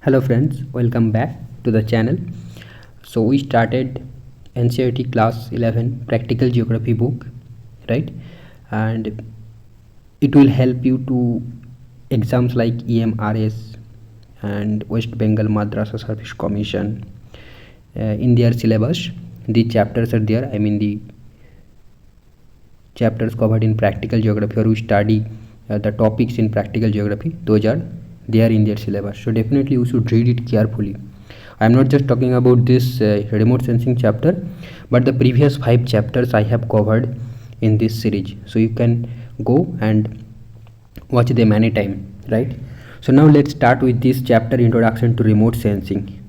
Hello friends, welcome back to the channel. So we started NCERT class 11 practical geography book, right? And it will help you to exams like EMRS and West Bengal Madrasa Service Commission in their syllabus. The chapters are there. The chapters covered in practical geography, or we study the topics in practical geography, those are there in their syllabus. So definitely you should read it carefully. I am not just talking about this remote sensing chapter, but the previous 5 chapters I have covered in this series, so you can go and watch them anytime, right? So now let's start with this chapter, introduction to remote sensing.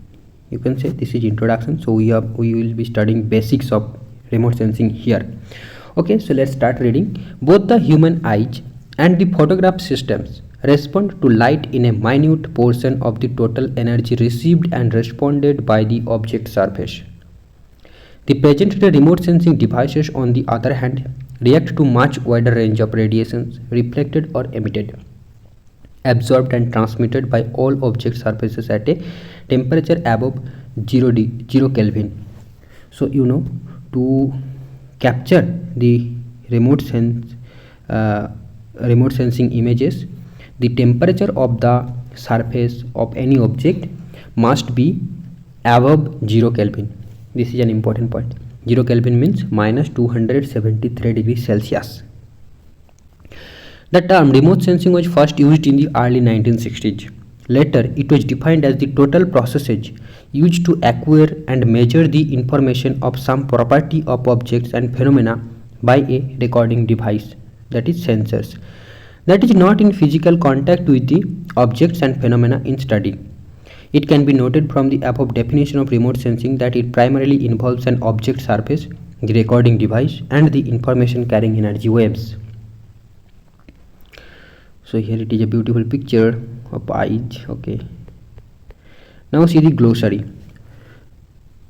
You can say this is introduction, so we will be studying basics of remote sensing here. Okay, so let's start reading. Both the human eyes and the photograph systems respond to light in a minute portion of the total energy received and responded by the object surface. The present day remote sensing devices, on the other hand, react to much wider range of radiations reflected or emitted, absorbed and transmitted by all object surfaces at a temperature above 0 Kelvin. So to capture the remote sensing images, the temperature of the surface of any object must be above 0 Kelvin. This is an important point. 0 Kelvin means minus 273 degrees Celsius. The term remote sensing was first used in the early 1960s. Later, it was defined as the total processes used to acquire and measure the information of some property of objects and phenomena by a recording device, that is sensors, that is not in physical contact with the objects and phenomena in study. It can be noted from the above definition of remote sensing that it primarily involves an object surface, the recording device, and the information carrying energy waves. So here it is a beautiful picture of eyes. Okay, now see the glossary.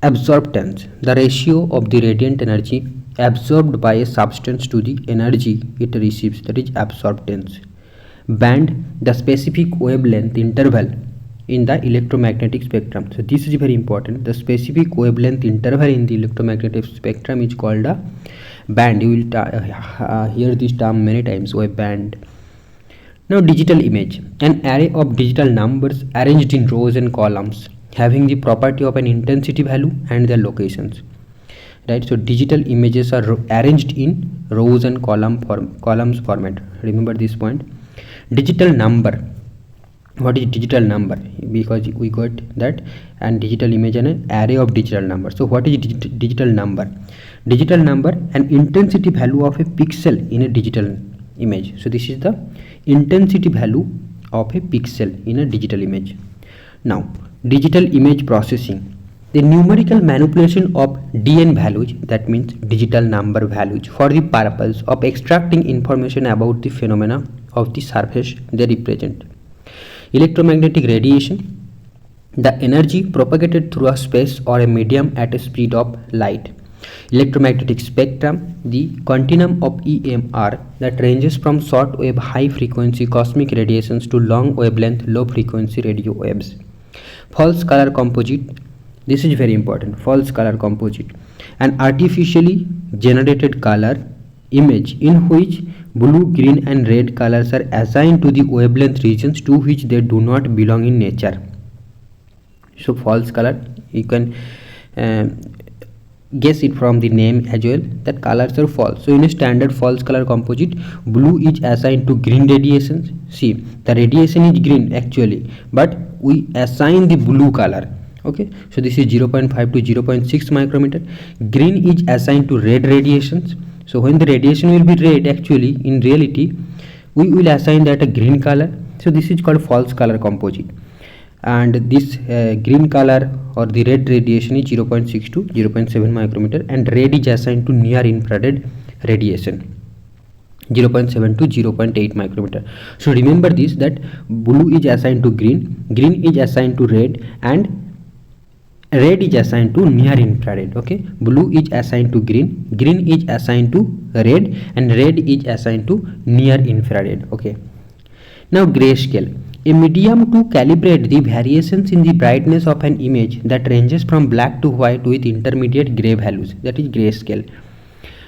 Absorptance, the ratio of the radiant energy absorbed by a substance to the energy it receives, that is absorptance. Band, the specific wavelength interval in the electromagnetic spectrum. So this is very important. The specific wavelength interval in the electromagnetic spectrum is called a band. You will hear this term many times, waveband. Now digital image, an array of digital numbers arranged in rows and columns, having the property of an intensity value and their locations, right? So digital images are arranged in rows and columns format. Remember this point. Digital number. What is digital number? Because we got that, and digital image and an array of digital numbers. So what is digital number? Digital number, an intensity value of a pixel in a digital image. So this is the intensity value of a pixel in a digital image. Now digital image processing, the numerical manipulation of DN values, that means digital number values, for the purpose of extracting information about the phenomena of the surface they represent. Electromagnetic radiation, the energy propagated through a space or a medium at a speed of light. Electromagnetic spectrum, the continuum of EMR that ranges from short wave high frequency cosmic radiations to long wavelength low frequency radio waves. False color composite, this is very important. False color composite, an artificially generated color image in which blue, green and red colors are assigned to the wavelength regions to which they do not belong in nature. So false color, you can guess it from the name as well, that colors are false. So in a standard false color composite, blue is assigned to green radiations. See, the radiation is green actually, but we assign the blue color. Okay, so this is 0.5 to 0.6 micrometer. Green is assigned to red radiations. So when the radiation will be red, actually in reality we will assign that a green color. So this is called false color composite, and this green color or the red radiation is 0.6 to 0.7 micrometer, and red is assigned to near infrared radiation, 0.7 to 0.8 micrometer. So remember this, that blue is assigned to green, green is assigned to red, and red is assigned to near infrared. Okay, blue is assigned to green, green is assigned to red, and red is assigned to near infrared. Okay, now grayscale, A medium to calibrate the variations in the brightness of an image that ranges from black to white with intermediate gray values, that is grayscale.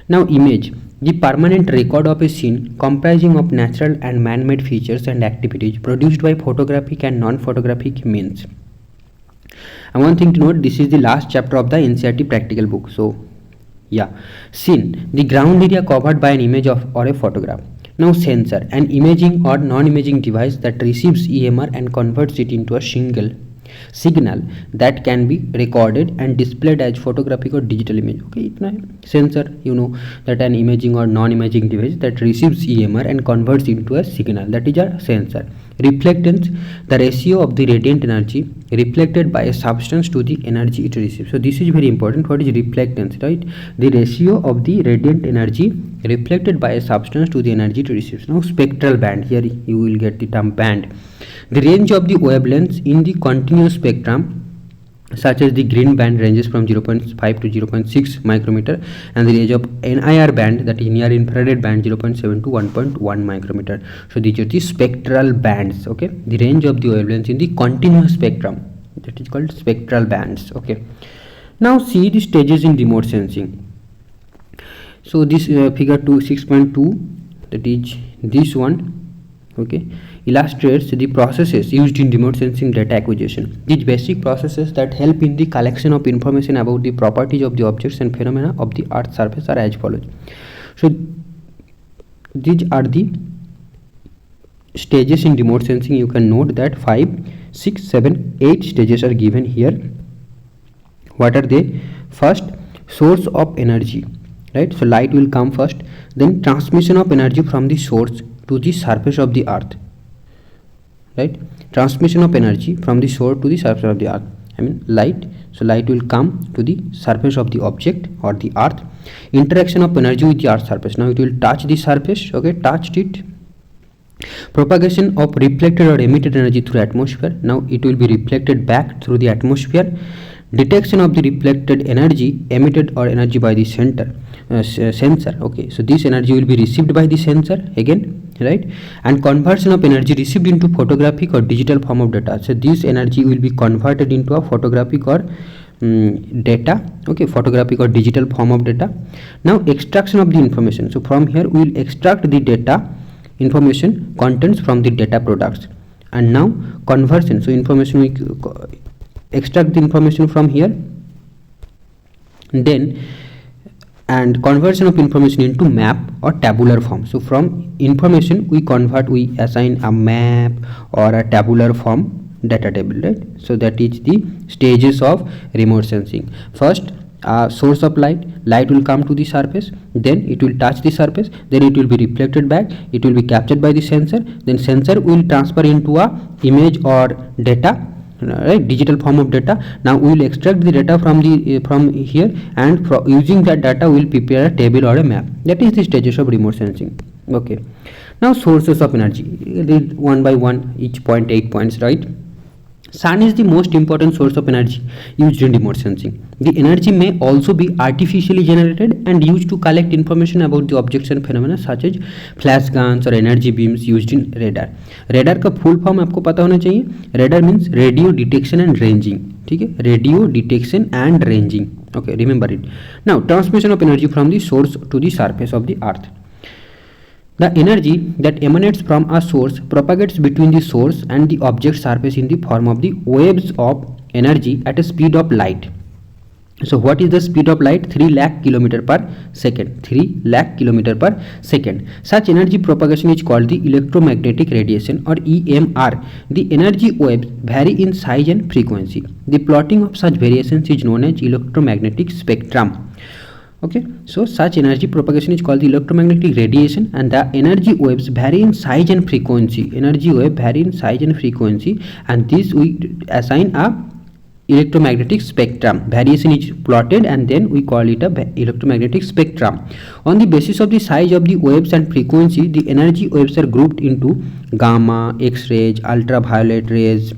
Now image, the permanent record of a scene comprising of natural and man-made features and activities produced by photographic and non-photographic means. And one thing to note, this is the last chapter of the NCERT practical book. So yeah, scene, the ground area covered by an image of or a photograph. Now sensor, an imaging or non-imaging device that receives EMR and converts it into a single signal that can be recorded and displayed as photographic or digital image. Okay, itna sensor, you know that an imaging or non-imaging device that receives EMR and converts into a signal, that is a sensor. Reflectance, the ratio of the radiant energy reflected by a substance to the energy it receives. So this is very important. What is reflectance, right? The ratio of the radiant energy reflected by a substance to the energy it receives. Now spectral band, here you will get the term band. The range of the wavelengths in the continuous spectrum, such as the green band, ranges from 0.5 to 0.6 micrometer, and the range of NIR band, that is near infrared band, 0.7 to 1.1 micrometer. So these are the spectral bands. Okay, the range of the wavelengths in the continuous spectrum, that is called spectral bands. Okay, now see the stages in remote sensing. So this figure 6.2, that is this one, okay, illustrates the processes used in remote sensing data acquisition. These basic processes that help in the collection of information about the properties of the objects and phenomena of the Earth's surface are as follows. So these are the stages in remote sensing. You can note that 5, 6, 7, 8 stages are given here. What are they? First, source of energy, right? So light will come first, then transmission of energy from the source to the surface of the earth, right? Transmission of energy from the source to the surface of the earth, I mean light. So light will come to the surface of the object or the earth. Interaction of energy with the earth's surface. Now it will touch the surface, okay, touched it. Propagation of reflected or emitted energy through atmosphere. Now it will be reflected back through the atmosphere. Detection of the reflected energy emitted or energy by the sensor. Okay, so this energy will be received by the sensor again, right? And conversion of energy received into photographic or digital form of data. So this energy will be converted into a photographic or data, okay, photographic or digital form of data. Now extraction of the information. So from here we will extract the data information contents from the data products. And now conversion, so information we extract the information from here, then and conversion of information into map or tabular form. So from information we convert, we assign a map or a tabular form data table, right? So that is the stages of remote sensing. First, source of light will come to the surface, then it will touch the surface, then it will be reflected back, it will be captured by the sensor, then sensor will transfer into a image or data, right, digital form of data. Now we will extract the data from the from here, and using that data we will prepare a table or a map. That is the stages of remote sensing. Okay, now sources of energy, read one by one each point, 8 points, right? Sun is the most important source of energy used in remote sensing. The energy may also be artificially generated and used to collect information about the objects and phenomena such as flash guns or energy beams used in radar. Radar का full form आपको पता होना चाहिए. Radar means radio detection and ranging. ठीक है, radio detection and ranging. Okay, remember it. Now transmission of energy from the source to the surface of the earth. The energy that emanates from a source propagates between the source and the object surface in the form of the waves of energy at a speed of light. So what is the speed of light? 3 lakh km per second. 3 lakh km per second. Such energy propagation is called the electromagnetic radiation or EMR. The energy waves vary in size and frequency. The plotting of such variations is known as electromagnetic spectrum. Okay, so such energy propagation is called the electromagnetic radiation, and the energy waves vary in size and frequency. Energy wave vary in size and frequency, and this we assign a electromagnetic spectrum. Variation is plotted and then we call it a electromagnetic spectrum. On the basis of the size of the waves and frequency, the energy waves are grouped into gamma, X-rays, ultraviolet rays,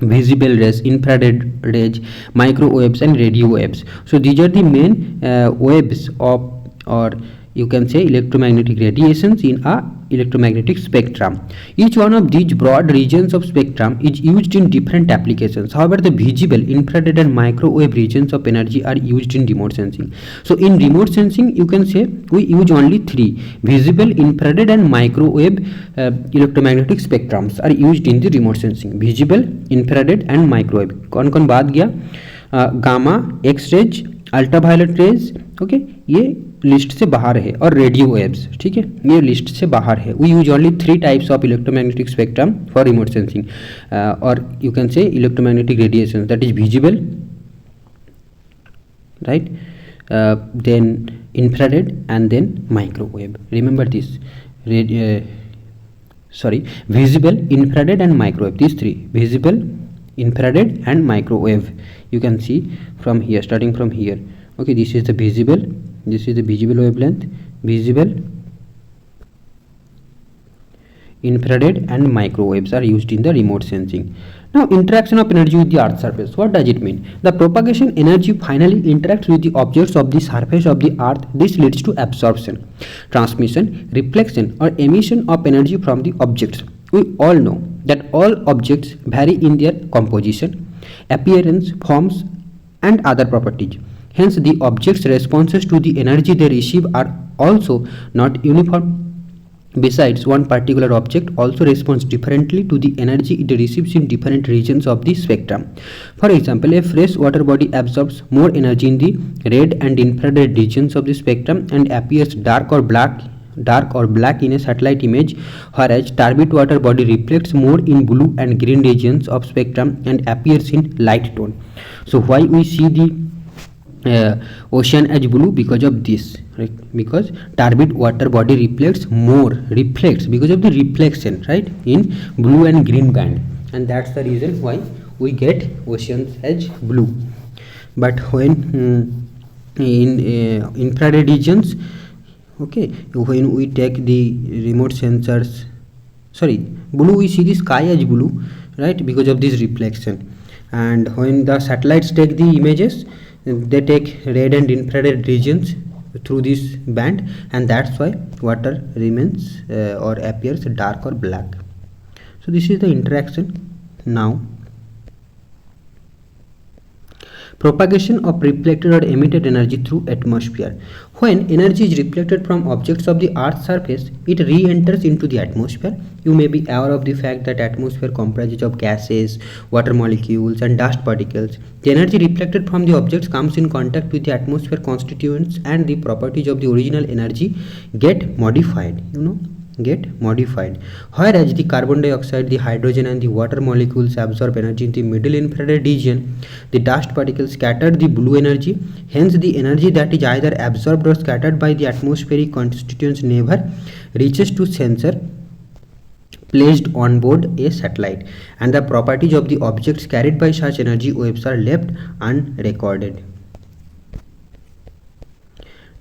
visible rays, infrared rays, microwaves and radio waves. So these are the main waves of, or you can say, electromagnetic radiations in a electromagnetic spectrum. Each one of these broad regions of spectrum is used in different applications. However, the visible, infrared and microwave regions of energy are used in remote sensing. So in remote sensing, you can say we use only three: visible, infrared and microwave electromagnetic spectrums are used in the remote sensing. Visible, infrared and microwave. कौन कौन बात गया? Gamma, X rays, ultraviolet rays, okay, ये list से बाहर है, और radio waves, ठीक है, ये लिस्ट से बाहर है. We use only three types of electromagnetic spectrum for remote sensing, और you can say electromagnetic radiation, that is visible, right, then infrared and then microwave. Remember this, visible, infrared and microwave, these three: visible, infrared and microwave. You can see from here, starting from here, okay, this is the visible, this is the visible wavelength, visible, infrared and microwaves are used in the remote sensing. Now, interaction of energy with the earth surface, what does it mean? The propagation energy finally interacts with the objects of the surface of the earth. This leads to absorption, transmission, reflection or emission of energy from the objects. We all know that all objects vary in their composition, appearance, forms and other properties. Hence, the object's responses to the energy they receive are also not uniform. Besides, one particular object also responds differently to the energy it receives in different regions of the spectrum. For example, a fresh water body absorbs more energy in the red and infrared regions of the spectrum and appears dark or black in a satellite image, whereas turbid water body reflects more in blue and green regions of spectrum and appears in light tone. So why we see the ocean as blue? Because of this, right? Because turbid water body reflects because of the reflection, right, in blue and green band, and that's the reason why we get oceans as blue. But when in infrared regions, okay, when we take the remote sensors, blue, we see the sky as blue, right, because of this reflection. And when the satellites take the images, they take red and infrared regions through this band, and that's why water remains or appears dark or black. So this is the interaction. Now, propagation of reflected or emitted energy through atmosphere. When energy is reflected from objects of the Earth's surface, it re-enters into the atmosphere. You may be aware of the fact that atmosphere comprises of gases, water molecules and dust particles. The energy reflected from the objects comes in contact with the atmosphere constituents, and the properties of the original energy get modified, whereas the carbon dioxide, the hydrogen and the water molecules absorb energy in the middle infrared region. The dust particles scatter the blue energy. Hence, the energy that is either absorbed or scattered by the atmospheric constituents never reaches to sensor placed on board a satellite, and the properties of the objects carried by such energy waves are left unrecorded.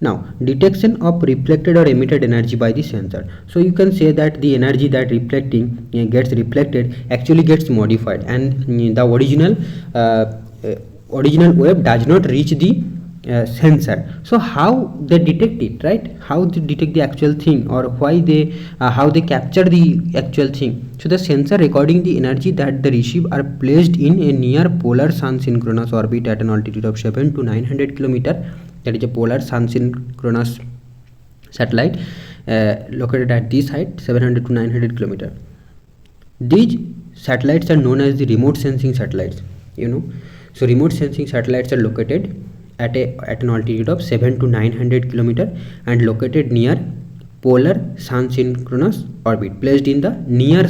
Now, detection of reflected or emitted energy by the sensor. So you can say that the energy that gets reflected actually gets modified, and the original wave does not reach the sensor. So how they detect it, right? How they detect the actual thing, or why they how they capture the actual thing? So the sensor recording the energy that they receive are placed in a near polar sun synchronous orbit at an altitude of 700 to 900 km. That is a polar sun synchronous satellite located at this height, 700 to 900 km. These satellites are known as the remote sensing satellites. So remote sensing satellites are located at an altitude of 700 to 900 km and located near polar sun synchronous orbit, placed in the near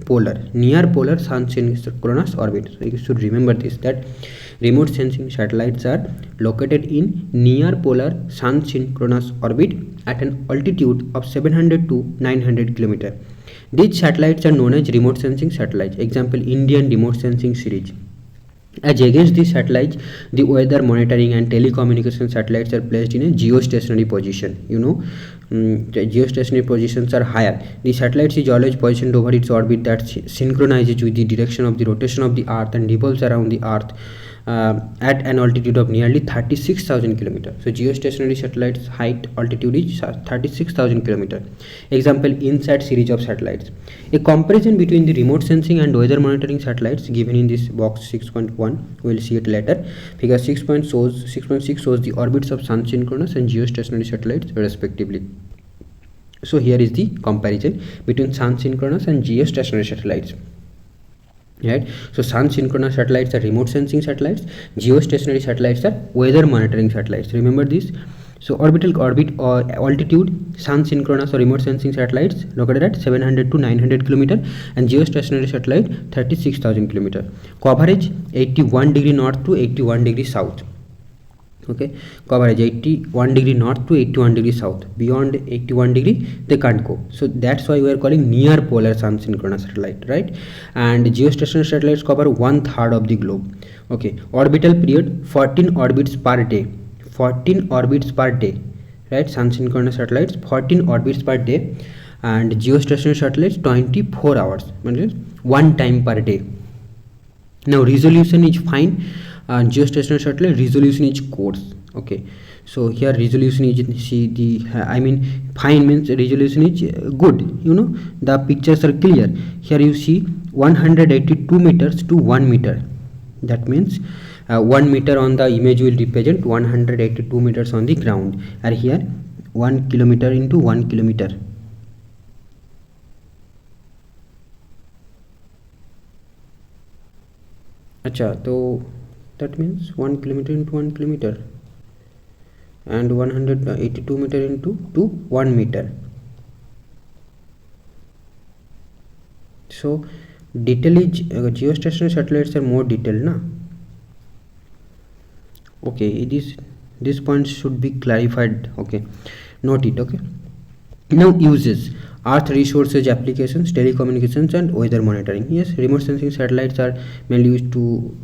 polar sun synchronous orbit. So you should remember this, that remote sensing satellites are located in near polar sun synchronous orbit at an altitude of 700 to 900 km. These satellites are known as remote sensing satellites. Example, Indian remote sensing series. As against these satellites, the weather monitoring and telecommunication satellites are placed in a geostationary position. The geostationary positions are higher. The satellite is always positioned over its orbit that synchronizes with the direction of the rotation of the Earth and revolves around the Earth at an altitude of nearly 36,000 km. So geostationary satellites height altitude is 36,000 km. Example, INSAT series of satellites. A comparison between the remote sensing and weather monitoring satellites given in this box 6.1, we'll see it later. Figure 6.6 shows the orbits of sun synchronous and geostationary satellites respectively. So here is the comparison between sun synchronous and geostationary satellites. Right, so sun synchronous satellites are remote sensing satellites, geostationary satellites are weather monitoring satellites. Remember this. So orbital orbit or altitude, sun synchronous or remote sensing satellites located at 700 to 900 km and geostationary satellite 36,000 km. Coverage 81 degree north to 81 degree south. Okay, coverage 81 degree north to 81 degree south. Beyond 81 degree they can't go, so that's why we are calling near polar sun synchronous satellite, right? And geostationary satellites cover 1/3 of the globe. Okay, orbital period 14 orbits per day. 14 orbits per day, right? Sun synchronous satellites 14 orbits per day, and geostationary satellites 24 hours, means one time per day. Now resolution is fine. Geostationary satellite resolution is coarse. Okay, so here resolution is, see the fine means resolution is good, the pictures are clear. Here you see 182 meters to 1 meter. That means 1 meter on the image will represent 182 meters on the ground, and here 1 kilometer into 1 kilometer. Acha, so that means 1 kilometer into 1 kilometer and 182 meter into 1 meter. So detail is geostationary satellites are more detailed, na? Okay, this point should be clarified. Okay, note it. Okay, now uses: Earth resources applications, telecommunications and weather monitoring. Yes, remote sensing satellites are mainly used to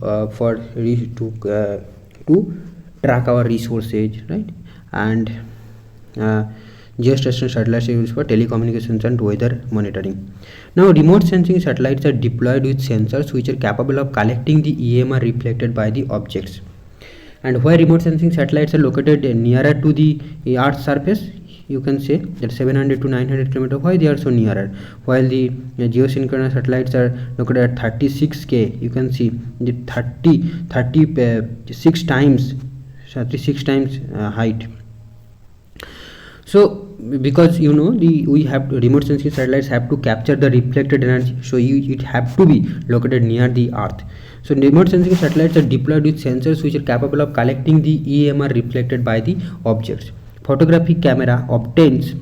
track our resources, right? And geostationary satellites are used for telecommunications and weather monitoring. Now remote sensing satellites are deployed with sensors which are capable of collecting the EMR reflected by the objects. And where remote sensing satellites are located nearer to the Earth's surface, you can say that 700 to 900 km. Why they are so nearer? While the geosynchronous satellites are located at 36K, you can see the 36 times height. So because we have remote sensing satellites have to capture the reflected energy, so it have to be located near the Earth. So remote sensing satellites are deployed with sensors which are capable of collecting the EMR reflected by the objects. Photographic camera obtains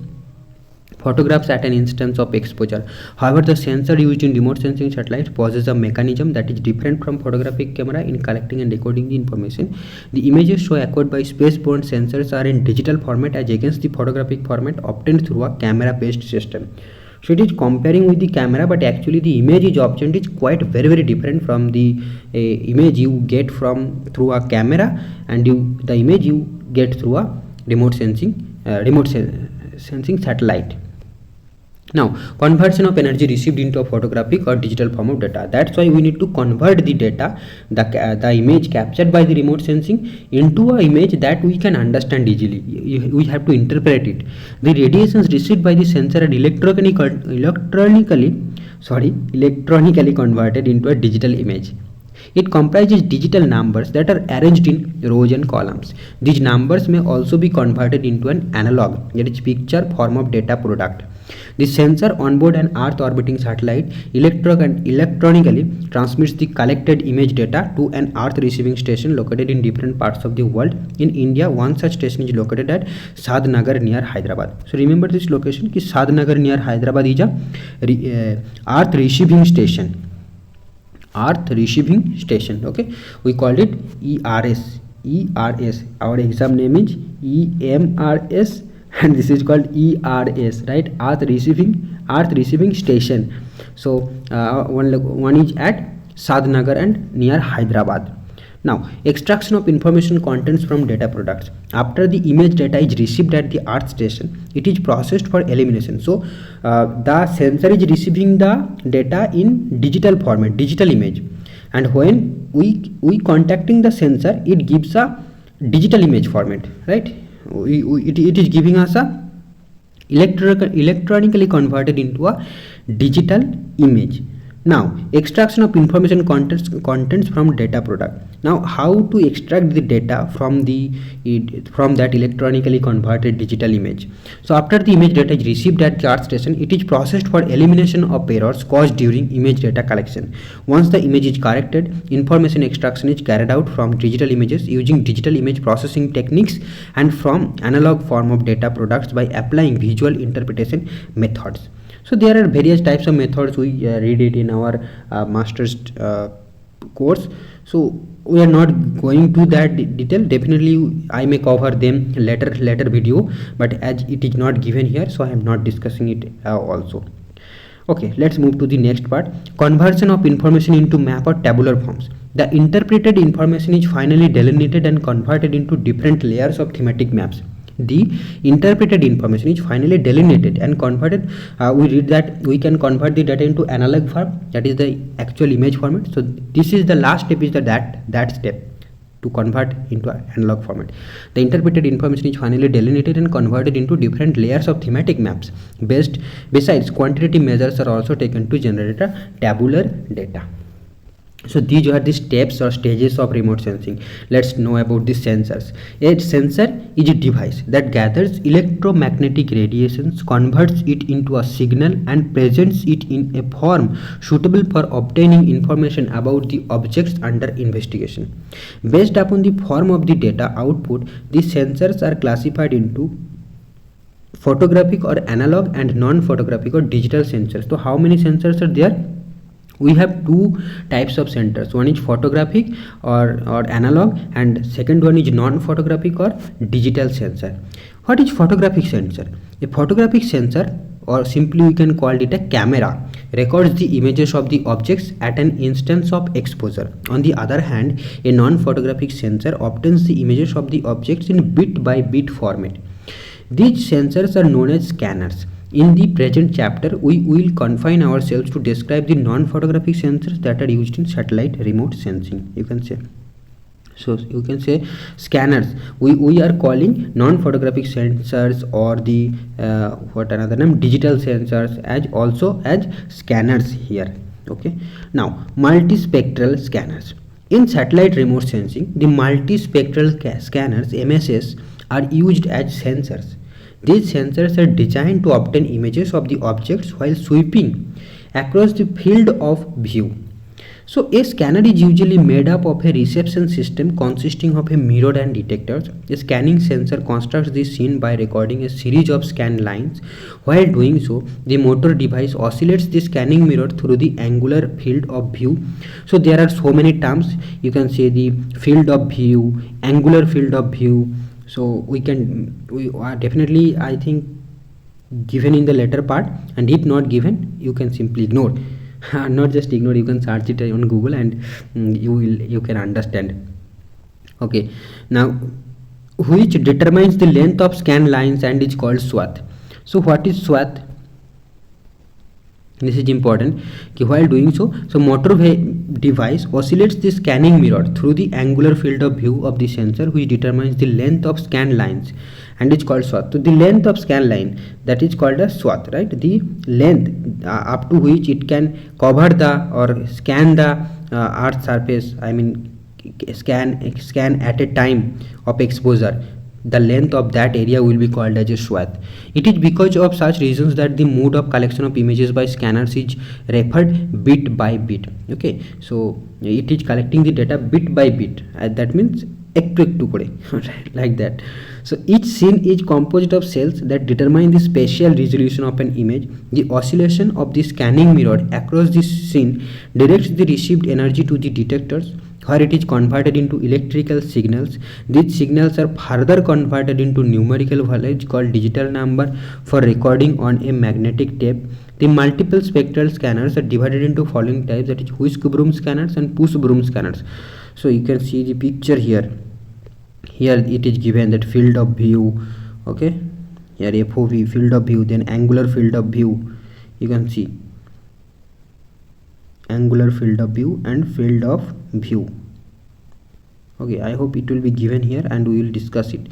photographs at an instance of exposure. However, the sensor used in remote sensing satellites possesses a mechanism that is different from photographic camera in collecting and decoding the information. The images shown acquired by spaceborne sensors are in digital format as against the photographic format obtained through a camera-based system. So it is comparing with the camera, but actually the image is obtained is quite very different from the image you get through a camera, and the image you get through a remote sensing satellite. Now conversion of energy received into a photographic or digital form of data. That's why we need to convert the data, the image captured by the remote sensing, into a image that we can understand easily. We have to interpret it. The radiations received by the sensor are electronically converted into a digital image. It comprises digital numbers that are arranged in rows and columns. These numbers may also be converted into an analog, that is picture form of data product. The sensor onboard an Earth orbiting satellite electronically transmits the collected image data to an Earth receiving station located in different parts of the world. In India, one such station is located at Sadnagar near Hyderabad. So remember this location, ki Sadnagar near Hyderabad is a Earth receiving station. Okay, we called it ERS. Our exam name is EMRS, and this is called ERS, right? Earth receiving station. So one is at Sadnagar and near Hyderabad. Now extraction of information contents from data products. After the image data is received at the Earth station, it is processed for elimination. So the sensor is receiving the data in digital format, digital image. and when we contacting the sensor, it gives a digital image format, right? It is giving us a electronically converted into a digital image. Now, extraction of information contents from data product. Now, how to extract the data from that electronically converted digital image? So, after the image data is received at chart station, it is processed for elimination of errors caused during image data collection. Once the image is corrected, information extraction is carried out from digital images using digital image processing techniques and from analog form of data products by applying visual interpretation methods. So there are various types of methods. We read it in our master's course, so we are not going to that detail. Definitely I may cover them later video, but as it is not given here, so I am not discussing it also. Okay, let's move to the next part. Conversion of information into map or tabular forms. The interpreted information is finally delineated and converted into different layers of thematic maps. The interpreted information is finally delineated and converted. We read that we can convert the data into analog form, that is the actual image format. So this is the last step, is that step to convert into analog format. The interpreted information is finally delineated and converted into different layers of thematic maps. Besides, quantitative measures are also taken to generate a tabular data. So these are the steps or stages of remote sensing. Let's know about the sensors. A sensor is a device that gathers electromagnetic radiations, converts it into a signal and presents it in a form suitable for obtaining information about the objects under investigation. Based upon the form of the data output, the sensors are classified into photographic or analog and non-photographic or digital sensors. So how many sensors are there? We have two types of sensors. One is photographic or analog, and second one is non-photographic or digital sensor. What is photographic sensor? A photographic sensor, or simply we can call it a camera, records the images of the objects at an instance of exposure. On the other hand, a non-photographic sensor obtains the images of the objects in bit by bit format. These sensors are known as scanners. In the present chapter, we will confine ourselves to describe the non-photographic sensors that are used in satellite remote sensing, you can say. So you can say scanners. We are calling non-photographic sensors, or the what another name, digital sensors, as also as scanners here. Okay. Now, multispectral scanners. In satellite remote sensing, the multispectral scanners (MSS) are used as sensors. These sensors are designed to obtain images of the objects while sweeping across the field of view. So a scanner is usually made up of a reception system consisting of a mirror and detectors. A scanning sensor constructs the scene by recording a series of scan lines. While doing so, the motor device oscillates the scanning mirror through the angular field of view. So there are so many terms. You can say the field of view, angular field of view. So we are definitely, I think, given in the later part, and if not given, you can simply ignore. Not just ignore, you can search it on Google and you can understand. Okay, now which determines the length of scan lines and is called swath. So what is swath? This is important. While doing so, motor device oscillates the scanning mirror through the angular field of view of the sensor, which determines the length of scan lines and is called swath. So the length of scan line, that is called a swath, right? The length up to which it can cover the or scan the earth surface, I mean scan at a time of exposure. The length of that area will be called as a swath. It is because of such reasons that the mode of collection of images by scanners is referred bit by bit. Okay, so it is collecting the data bit by bit, that means ektu kore, like that. So each scene is composed of cells that determine the spatial resolution of an image. The oscillation of the scanning mirror across the scene directs the received energy to the detectors, where it is converted into electrical signals. These signals are further converted into numerical values called digital number for recording on a magnetic tape. The multiple spectral scanners are divided into following types, that is whisk broom scanners and push broom scanners. So you can see the picture here. Here it is given that field of view. Okay, here FOV, field of view, then angular field of view. You can see angular field of view and field of view. Okay, I hope it will be given here and we will discuss it.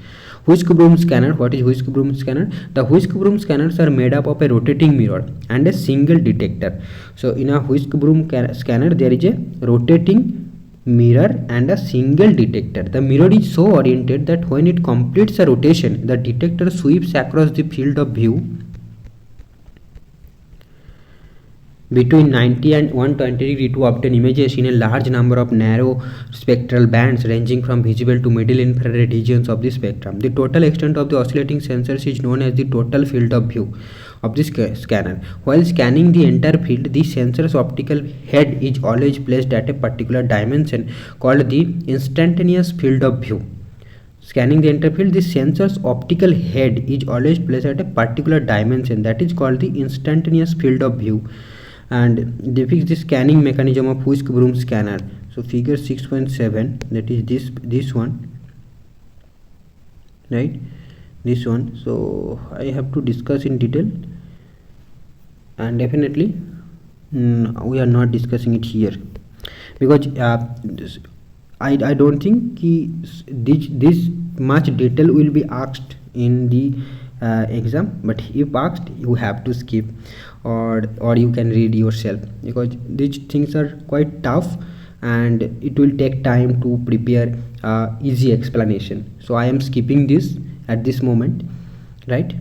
Whisk broom scanner. What is whisk broom scanner? The whisk broom scanners are made up of a rotating mirror and a single detector. So in a whisk broom scanner there is a rotating mirror and a single detector. The mirror is so oriented that when it completes a rotation, the detector sweeps across the field of view between 90 and 120 degree to obtain images in a large number of narrow spectral bands ranging from visible to middle infrared regions of the spectrum. The total extent of the oscillating sensors is known as the total field of view of the scanner. While scanning the entire field, the sensor's optical head is always placed at a particular dimension called the instantaneous field of view. Scanning the entire field, the sensor's optical head is always placed at a particular dimension that is called the instantaneous field of view, and depicts the scanning mechanism of whisk broom scanner. So figure 6.7, that is this one, right, this one. So I have to discuss in detail, and definitely we are not discussing it here because I don't think this much detail will be asked in the exam, but if asked you have to skip or you can read yourself because these things are quite tough and it will take time to prepare easy explanation. So I am skipping this at this moment, right?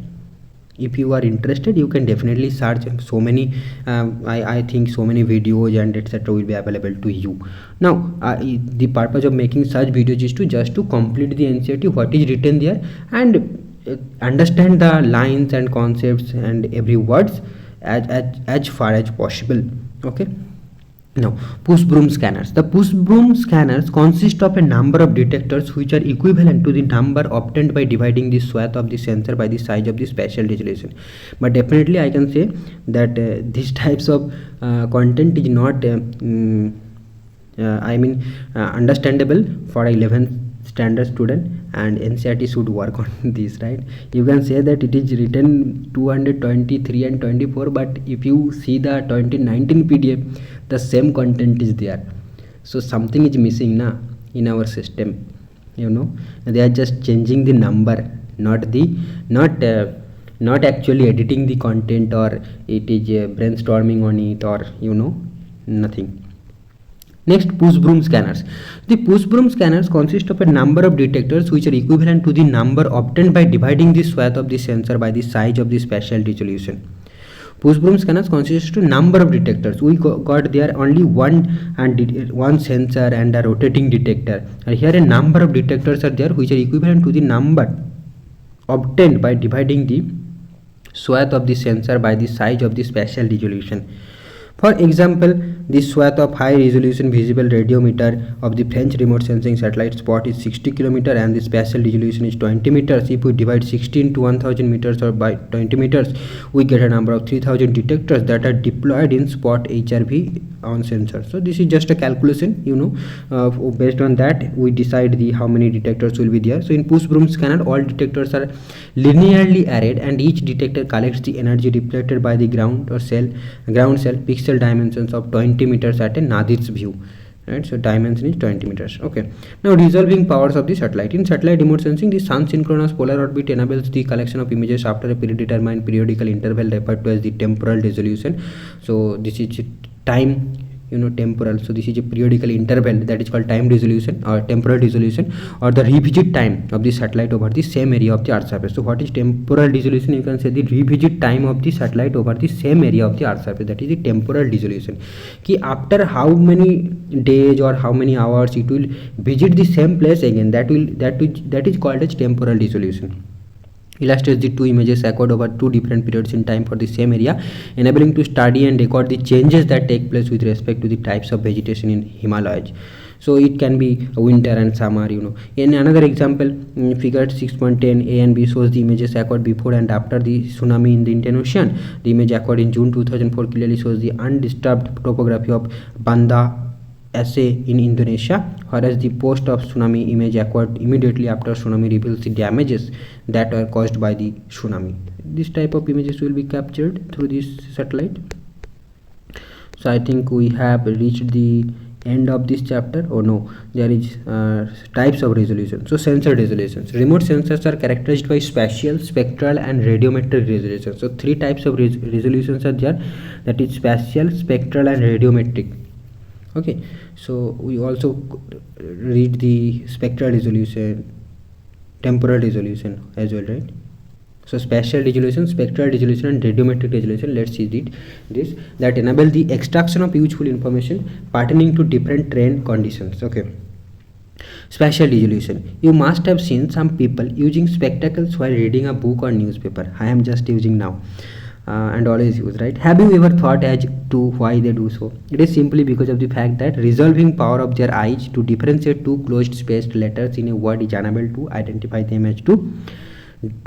If you are interested you can definitely search so many I think so many videos and etc will be available to you. Now the purpose of making such videos is to just to complete the NCERT what is written there and understand the lines and concepts and every words as far as possible. Okay. Now, push broom scanners. The push broom scanners consist of a number of detectors which are equivalent to the number obtained by dividing the swath of the sensor by the size of the spatial resolution. But definitely I can say that these types of content is not understandable for 11th standard student, and NCERT should work on this, right? You can say that it is written 223 and 24, but if you see the 2019 PDF the same content is there, so something is missing na in our system, you know. They are just changing the number, not actually editing the content, or it is brainstorming on it, or you know, nothing. Next, push broom scanners. The push broom scanners consist of a number of detectors which are equivalent to the number obtained by dividing the swath of the sensor by the size of the spatial resolution. Push broom scanners consist of a number of detectors. We got there only one sensor and a rotating detector. And here a number of detectors are there which are equivalent to the number obtained by dividing the swath of the sensor by the size of the spatial resolution. For example, the swath of high resolution visible radiometer of the French remote sensing satellite spot is 60 km and the spatial resolution is 20 meters. If we divide 60 into 1000 meters or by 20 meters, we get a number of 3000 detectors that are deployed in spot HRV on sensor. So this is just a calculation, you know, based on that we decide how many detectors will be there. So in push broom scanner all detectors are linearly arrayed and each detector collects the energy reflected by the ground cell pixel dimensions of 20 meters at a Nadir's view, right? So dimension is 20 meters. Okay. Now resolving powers of the satellite. In satellite remote sensing, the sun synchronous polar orbit enables the collection of images after a predetermined periodical interval referred to as the temporal resolution. So this is time, you know, temporal. So this is a periodical interval that is called time resolution or temporal resolution, or the revisit time of the satellite over the same area of the Earth surface. So what is temporal resolution? You can say the revisit time of the satellite over the same area of the Earth surface. That is the temporal resolution. Ki after how many days or how many hours it will visit the same place again. That is called as temporal resolution. Illustrates the two images occurred over two different periods in time for the same area, enabling to study and record the changes that take place with respect to the types of vegetation in Himalayas. So it can be winter and summer, you know. In another example, figure 6.10, A and B shows the images occurred before and after the tsunami in the Indian Ocean. The image occurred in June 2004 clearly shows the undisturbed topography of Banda Aceh in Indonesia, whereas the post of tsunami image occurred immediately after tsunami reveals the damages that are caused by the tsunami. This type of images will be captured through this satellite. So I think we have reached the end of this chapter. Oh no, there is types of resolution. So sensor resolutions. Remote sensors are characterized by spatial, spectral and radiometric resolution. So three types of resolutions are there, that is spatial, spectral and radiometric. Okay, so we also read the spectral resolution, temporal resolution as well, right? So spatial resolution, spectral resolution and radiometric resolution, let's see this that enable the extraction of useful information pertaining to different terrain conditions. Okay, spatial resolution. You must have seen some people using spectacles while reading a book or newspaper. I am just using now. And always use, right? Have you ever thought as to why they do so? It is simply because of the fact that resolving power of their eyes to differentiate two closed spaced letters in a word is unable to identify them as two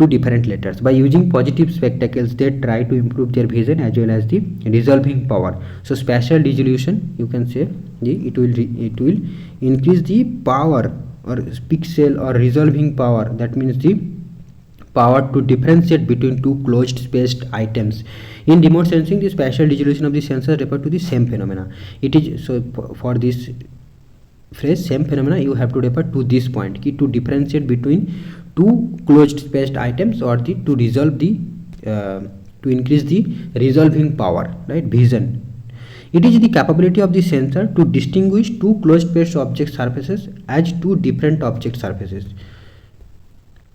different letters. By using positive spectacles, they try to improve their vision as well as the resolving power. So spatial resolution, you can say it will increase the power or pixel or resolving power, that means the power to differentiate between two closed spaced items. In remote sensing, the spatial resolution of the sensor refer to the same phenomena. It is so for this phrase same phenomena, you have to refer to this point key to differentiate between two closed spaced items, or the to resolve the to increase the resolving power, right? Vision. It is the capability of the sensor to distinguish two closed spaced object surfaces as two different object surfaces.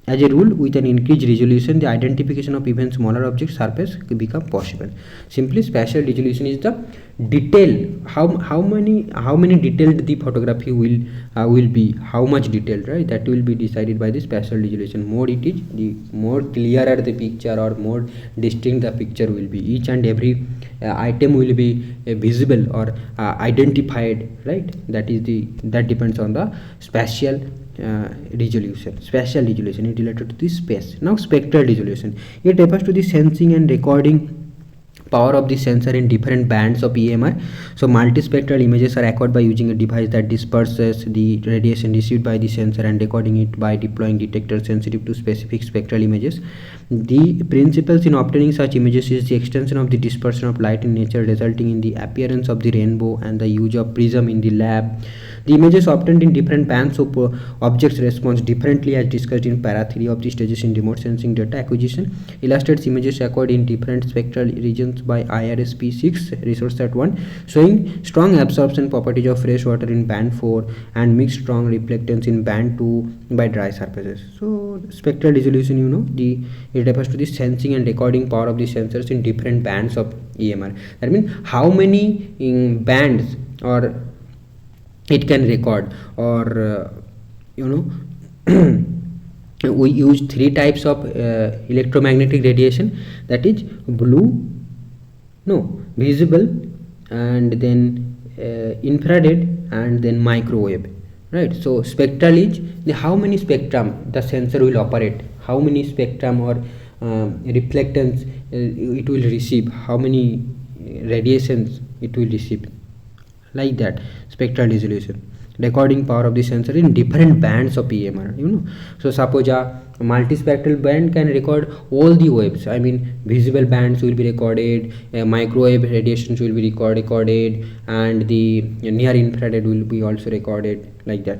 As a rule, with an increased resolution, the identification of even smaller object surface can become possible. Simply, spatial resolution is the detail, how many detailed the photography will be, how much detailed, right? That will be decided by the spatial resolution. More it is, the more clearer the picture or more distinct the picture will be. Each and every item will be visible or identified, right? That depends on the spatial resolution. Spatial resolution is related to the space. Now spectral resolution, it refers to the sensing and recording power of the sensor in different bands of EMR. So multispectral images are acquired by using a device that disperses the radiation received by the sensor and recording it by deploying detectors sensitive to specific spectral images. The principles in obtaining such images is the extension of the dispersion of light in nature, resulting in the appearance of the rainbow, and the use of prism in the lab. The images obtained in different bands of objects respond differently, as discussed in para 3 of the stages in remote sensing data acquisition. Illustrates images acquired in different spectral regions by IRSP6 resource set 1, showing strong absorption properties of fresh water in band 4 and mixed strong reflectance in band 2 by dry surfaces. So spectral resolution, it refers to the sensing and recording power of the sensors in different bands of EMR. That means how many bands or it can record, or we use three types of electromagnetic radiation, that is visible, and then infrared, and then microwave, right? So spectral is how many spectrum the sensor will operate, how many spectrum or reflectance it will receive, how many radiations it will receive, like that. Spectral resolution, recording power of the sensor in different bands of EMR. So suppose a multispectral band can record all the waves. I mean, visible bands will be recorded, microwave radiations will be recorded, and the near infrared will be also recorded, like that.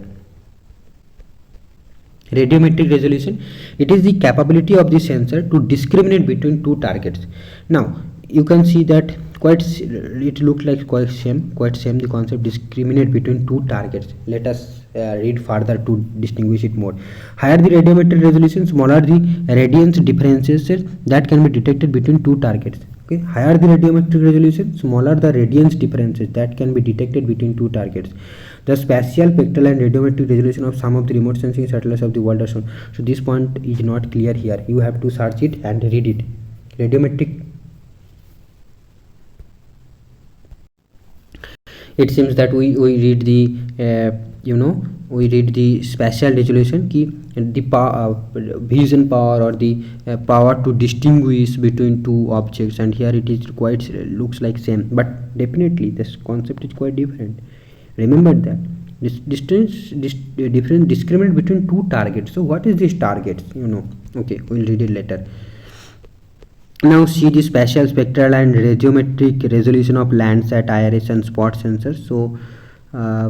Radiometric resolution, it is the capability of the sensor to discriminate between two targets. Now you can see that it looked like quite same the concept, discriminate between two targets. Let us read further to distinguish it more. Higher the radiometric resolution, smaller the radiance differences that can be detected between two targets. Okay, higher the radiometric resolution, smaller the radiance differences that can be detected between two targets. The spatial, spectral and radiometric resolution of some of the remote sensing satellites of the world are shown. So this point is not clear here, you have to search it and read it. Radiometric, it seems that we read the we read the spatial resolution key, the vision power or the power to distinguish between two objects, and here it is quite looks like same, but definitely this concept is quite different. Remember that this different discriminate between two targets. So what is this targets? Okay, we'll read it later. Now see the spatial, spectral and radiometric resolution of Landsat, IRS and spot sensors. So uh,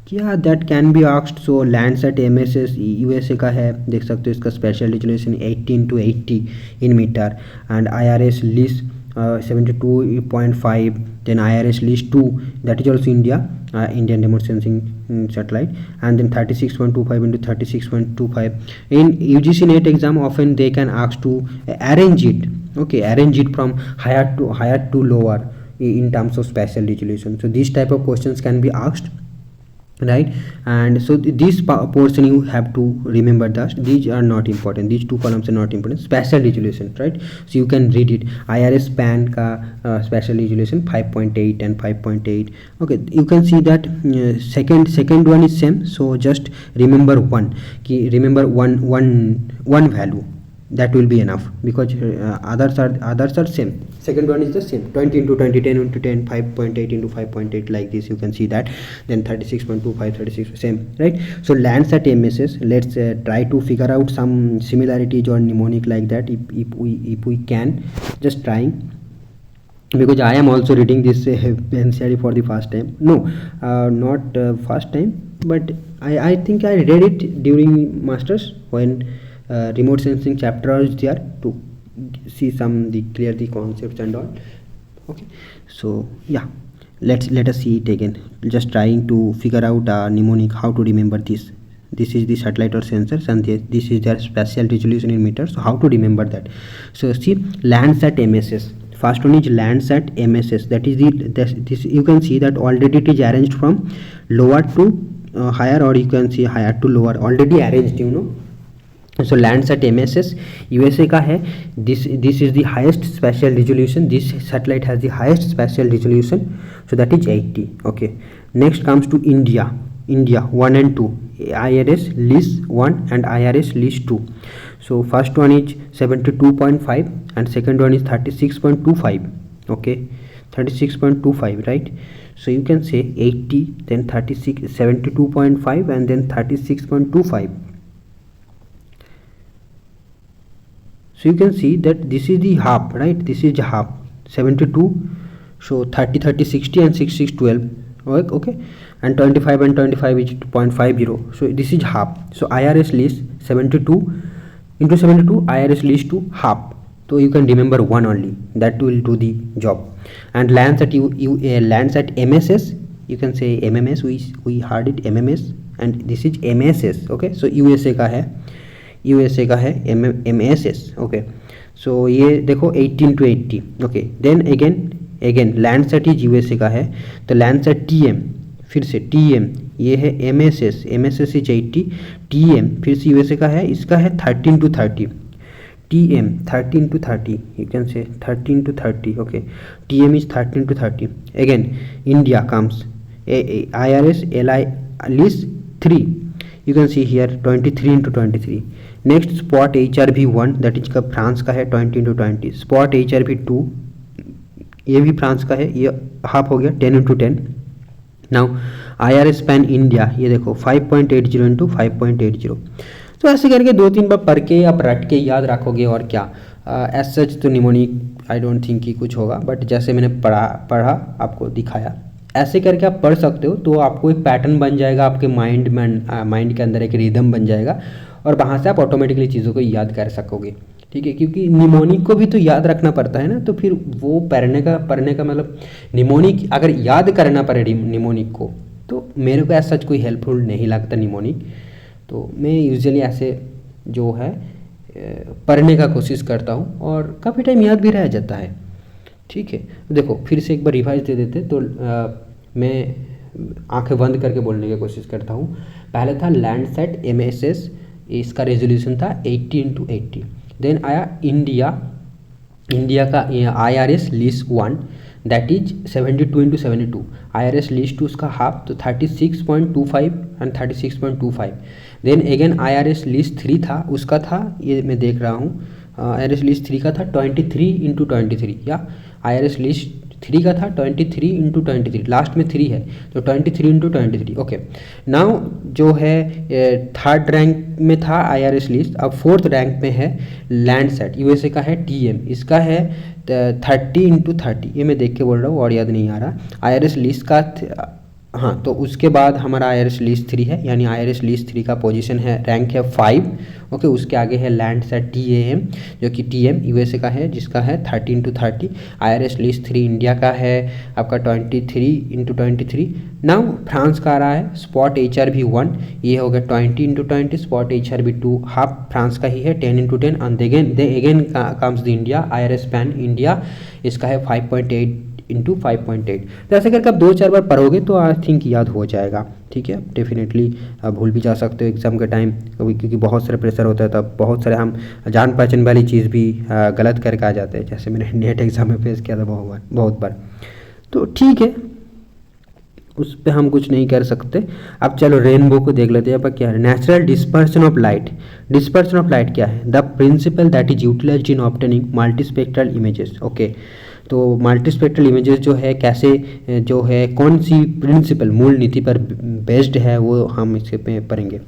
yeah, that can be asked. So Landsat MSS USA का है, देख सकते हो इसका special resolution 18 to 80 in meter and IRS LIS 72.5. then IRS LIS 2, that is also Indian remote sensing satellite, and then 36.25 into 36.25. in UGC NET exam often they can ask to arrange it, okay, arrange it from higher to lower in terms of spatial resolution. So these type of questions can be asked, right? And so this portion you have to remember that these are not important, these two columns are not important. Spatial resolution, right? So you can read it, IRS span ka spatial resolution 5.8 and 5.8. okay, you can see that second one is same. So just remember one value, that will be enough, because others are same. Second one is the same, 20 into 20, 10 into 10, 5.8 into 5.8, like this you can see that. Then 36.25, 36, same, right? So Landsat MSS, let's try to figure out some similarities or mnemonic like that, if we can, just trying, because I am also reading this NCERT for the first time. No, not first time, but I think I read it during masters when remote sensing chapter is there, to see clear the concepts and all. Okay, so yeah, let us see it again, just trying to figure out mnemonic, how to remember this. This is the satellite or sensors, and this is their spatial resolution in meters. So how to remember that? So see, Landsat MSS, first one is Landsat MSS, that is this you can see that already it is arranged from lower to higher, or you can see higher to lower, already arranged, you know. So Landsat MSS USA का है, this is the highest spatial resolution, this satellite has the highest spatial resolution, so that is 80. okay, next comes to India 1 and 2, IRS LIS 1 and IRS LIS 2. so first one is 72.5 and second one is 36.25. okay, 36.25, right? So you can say 80, then 36, 72.5 and then 36.25. so you can see that this is the half, right? This is half, 72. so 30, 30, 60 and 6, 6, 12. okay, and 25 and 25 is 0.50. so this is half. so IRS LIS 72 into 72, IRS LIS 2 half. so you can remember one only, that will do the job. And Landsat Landsat MSS, you can say MMS, we heard it MMS, and this is MSS. okay, so USA का है MSS. okay, so ये देखो 18 to 80. okay, then again Landsat is USA का है, तो Landsat TM, फिर से TM, ये है MSS इज 80, TM फिर से USA का है, इसका है 13 to 30, TM 13 to 30, you can say 13 to 30. okay, TM is 13 to 30. again India comes, IRS LIS 3, you can see here 23 into 23. Next spot HRV1, that is का France का है, 20 into 20. Spot HRV2, ये भी France का है, ये half हो गया, 10 into 10. Now IRS span India, ये देखो 5.80 into 5.80. तो ऐसे करके 2-3 बार पढ़ के आप रट के याद रखोगे, और क्या एज सच तो निमोनिक आई डोंट थिंक कि कुछ होगा, बट जैसे मैंने पढ़ा आपको दिखाया, ऐसे करके आप पढ़ सकते हो, तो आपको एक पैटर्न बन जाएगा, आपके माइंड के अंदर एक रिदम बन जाएगा, और वहाँ से आप ऑटोमेटिकली चीज़ों को याद कर सकोगे. ठीक है, क्योंकि निमोनिक को भी तो याद रखना पड़ता है ना, तो फिर वो पढ़ने का मतलब निमोनिक अगर याद करना पड़े निमोनिक को, तो मेरे को ऐसा कोई हेल्पफुल नहीं लगता निमोनिक. तो मैं यूजुअली ऐसे जो है पढ़ने का कोशिश करता हूँ, और काफ़ी टाइम याद भी रह जाता है. ठीक है, देखो फिर से एक बार रिवाइज दे देते, तो मैं आंखें बंद करके बोलने की कोशिश करता हूँ. पहले था लैंडसैट MSS, इसका रेजोल्यूशन था 80 into 80. देन आया इंडिया का IRS LIS 1, that is 72 into 72. IRS LIS 2 उसका हाफ, तो 36.25 and 36.25. Then again IRS LIS 3 था, उसका था, ये मैं देख रहा हूँ, IRS LIS 3 का था 23 into 23, या IRS LIS 3 का था 23 इंटू 23, लास्ट में 3 है तो 23 इंटू 23। ओके, नाउ जो है थर्ड रैंक में था IRS लिस्ट, अब फोर्थ रैंक में है लैंडसैट, USA का है TM, इसका है 30 इंटू 30, ये मैं देख के बोल रहा हूँ और याद नहीं आ रहा। IRS लिस्ट का हाँ, तो उसके बाद हमारा IRS लिस्ट 3 है, यानी IRS लिस्ट 3 का पोजीशन है, रैंक है 5। ओके, उसके आगे है लैंडसैट TAM जो कि TM USA का है, जिसका है 30 इंटू 30। IRS लिस्ट 3 इंडिया का है आपका 23 इंटू 23। नाउ फ्रांस का आ रहा है स्पॉट HRV 1, ये हो गया 20 into 20, spot HRV 2 half France का ही है 10 into 10। And again comes the India IRS pan India, इसका है 5.8 इंटू 5.8। तो ऐसे करके आप 2-4 बार पढ़ोगे तो आई थिंक याद हो जाएगा। ठीक है, डेफिनेटली भूल भी जा सकते हो एग्ज़ाम के टाइम कभी, क्योंकि बहुत सारे प्रेशर होता है, तब बहुत सारे हम जान पहचान वाली चीज़ भी गलत करके आ जाते हैं, जैसे मैंने नेट एग्ज़ाम में फेस किया था बहुत बार। तो ठीक है, उस पर हम कुछ नहीं कर सकते। अब चलो रेनबो को देख लेते हैं। अब क्या है natural dispersion of light. Dispersion of light क्या है? The principle that is utilised in obtaining multispectral images. Okay, तो मल्टीस्पेक्ट्रल इमेजेस जो है कैसे, जो है कौन सी प्रिंसिपल मूल नीति पर बेस्ड है, वो हम इसके पे पढ़ेंगे।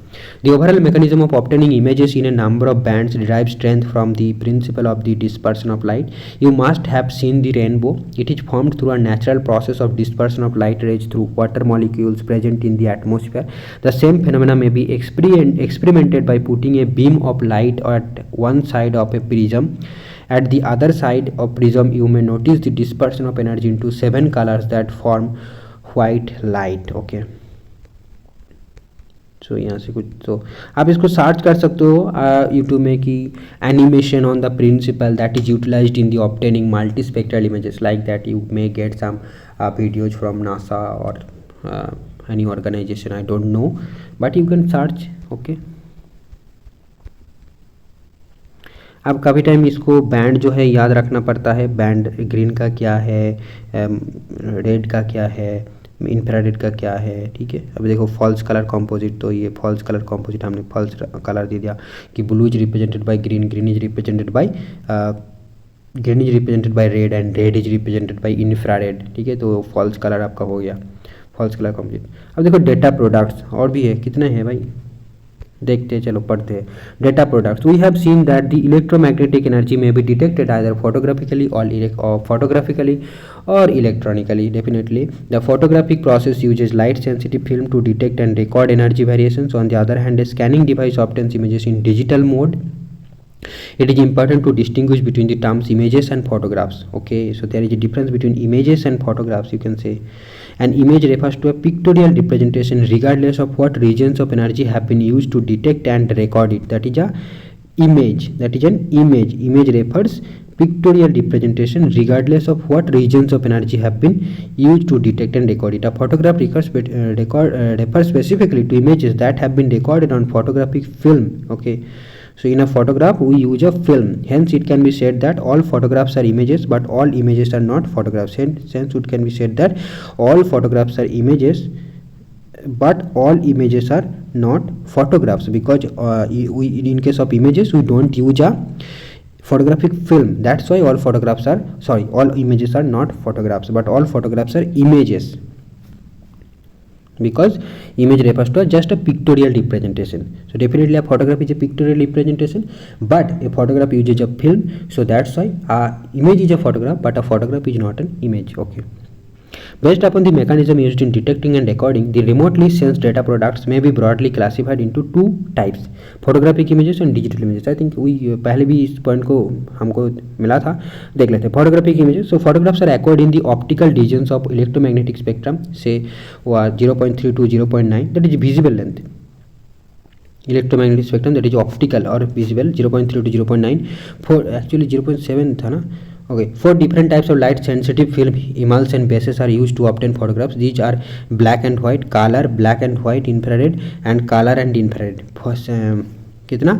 The overall mechanism of obtaining images in A number of bands derive strength from the principle of the dispersion of light. You must have seen the rainbow. It is formed through a natural process of dispersion of light rays through water molecules present in the atmosphere. The same phenomena may be experimented by putting a beam of light at one side of a prism. At the other side of prism you may notice the dispersion of energy into 7 colors that form white light. Okay, so यहाँ से कुछ तो आप इसको search कर सकते हो YouTube में कि animation on the principle that is utilised in the obtaining multispectral images, like that you may get some videos from NASA और any organization, I don't know, but you can search. Okay, अब काफ़ी time इसको band जो है याद रखना पड़ता है। बैंड ग्रीन का क्या है, रेड का क्या है, इंफ्रारेड का क्या है। ठीक है, अब देखो फॉल्स कलर कंपोजिट, तो ये फॉल्स कलर कंपोजिट हमने फॉल्स कलर दे दिया कि blue is represented by green, green is represented by red and red is represented by infrared. ठीक है, तो फॉल्स कलर आपका हो गया, फॉल्स कलर कंपोजिट। अब देखो डेटा प्रोडक्ट्स और भी है, कितने हैं भाई देखते हैं, चलो पढ़ते हैं। Data products, we have seen that the electromagnetic energy may be detected either photographically or electronically. Definitely the photographic process uses light sensitive film to detect and record energy variations. On the other hand a scanning device obtains images in digital mode. It is important to distinguish between the terms images and photographs. Okay, so there is a difference between images and photographs. You can say an image refers to a pictorial representation regardless of what regions of energy have been used to detect and record it. That is a image. That is an image. Image refers pictorial representation regardless of what regions of energy have been used to detect and record it. A photograph refers specifically to images that have been recorded on photographic film. Okay, so in a photograph we use a film, hence it can be said that all photographs are images but all images are not photographs. Hence it can be said that all photographs are images but all images are not photographs, because in case of images we don't use a photographic film. That's why all images are not photographs but all photographs are images, because image refers to just a pictorial representation. So definitely a photograph is a pictorial representation, but a photograph uses a film, so that's why a image is a photograph but a photograph is not an image. Okay, based upon the mechanism used in detecting and recording, the remotely sensed data products may be broadly classified into two types: photographic images and digital images. I think पहले भी इस point को हमको मिला था, देख लेते हैं। photographic images, so photographs are echoed in the optical regions of electromagnetic spectrum, say 0.3 to 0.9, that is visible length. Electromagnetic spectrum, that is optical or visible, 0.3 to 0.9. for actually 0.7 था ना। Okay, 4 different types of light sensitive film emulsion bases are used to obtain photographs. These are black and white, color, black and white, infrared and color and infrared. कितना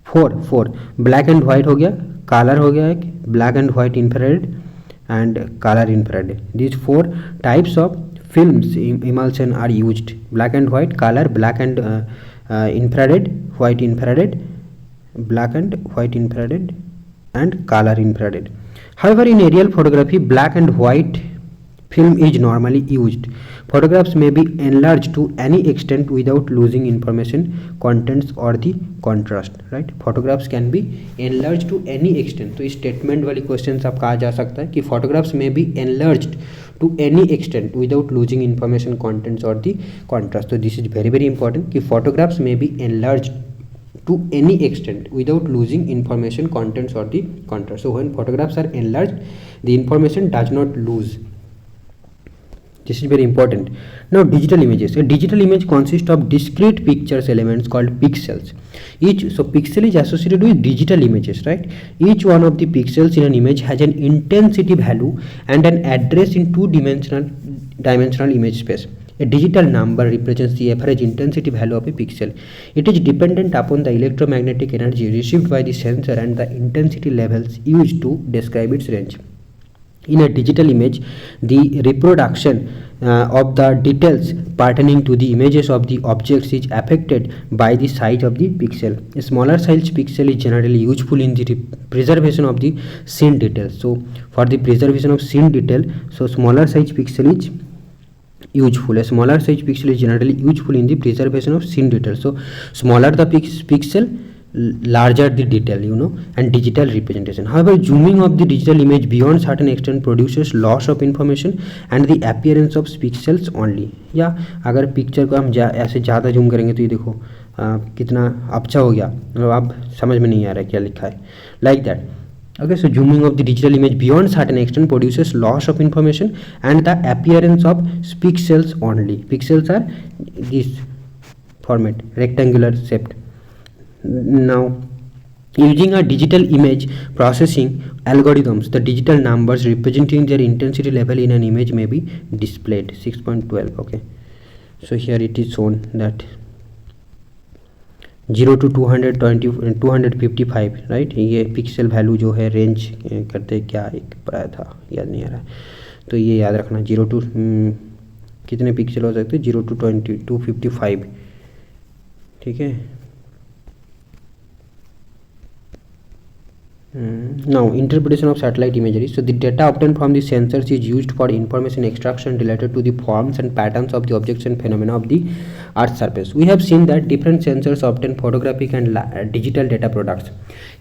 4 black and white हो गया, color हो गया एक, black and white infrared and color infrared. These 4 types of films emulsion are used: black and white, color, black and infrared, white infrared, black and white infrared and color infrared. However, in aerial photography, black and white film is normally used. Photographs may be enlarged to any extent without losing information, contents or the contrast. Right? Photographs can be enlarged to any extent. तो इस statement वाली questions आपका आ जा सकता है कि photographs may be enlarged to any extent without losing information, contents or the contrast. So this is very important कि photographs may be enlarged to any extent without losing information, contents or the contrast. So when photographs are enlarged, the information does not lose. This is very important. Now digital images. A digital image consists of discrete pictures elements called pixels. So pixel is associated with digital images, right? Each one of the pixels in an image has an intensity value and an address in two-dimensional image space. A digital number represents the average intensity value of a pixel. It is dependent upon the electromagnetic energy received by the sensor and the intensity levels used to describe its range. In a digital image, the reproduction of the details pertaining to the images of the objects is affected by the size of the pixel. A smaller size pixel is generally useful in the preservation of the scene details. So for the preservation of scene detail, so smaller size pixel is useful. A smaller size pixel is generally useful in the preservation of scene details. So smaller the pixel, larger the detail, and digital representation. However, zooming of the digital image beyond certain extent produces loss of information and the appearance of pixels only. या अगर picture को हम ऐसे ज़्यादा zoom करेंगे तो ये देखो कितना अच्छा हो गया, मतलब आप समझ में नहीं आ रहा है क्या लिखा है, like that. Okay, so zooming of the digital image beyond certain extent produces loss of information and the appearance of pixels only. Pixels are this format, rectangular shaped. Now, using a digital image processing algorithms, the digital numbers representing their intensity level in an image may be displayed. 6.12. Okay, so here it is shown that 0 to 220 255, right. ये pixel value जो है range करते क्या एक पढ़ाया था, याद नहीं आ रहा है, तो ये याद रखना. 0 टू कितने पिक्सल हो सकते हैं, 0 to 255. ठीक है. Now interpretation of satellite imagery. So the data obtained from the sensors is used for information extraction related to the forms and patterns of the objects and phenomena of the Earth's surface. We have seen that different sensors obtain photographic and digital data products.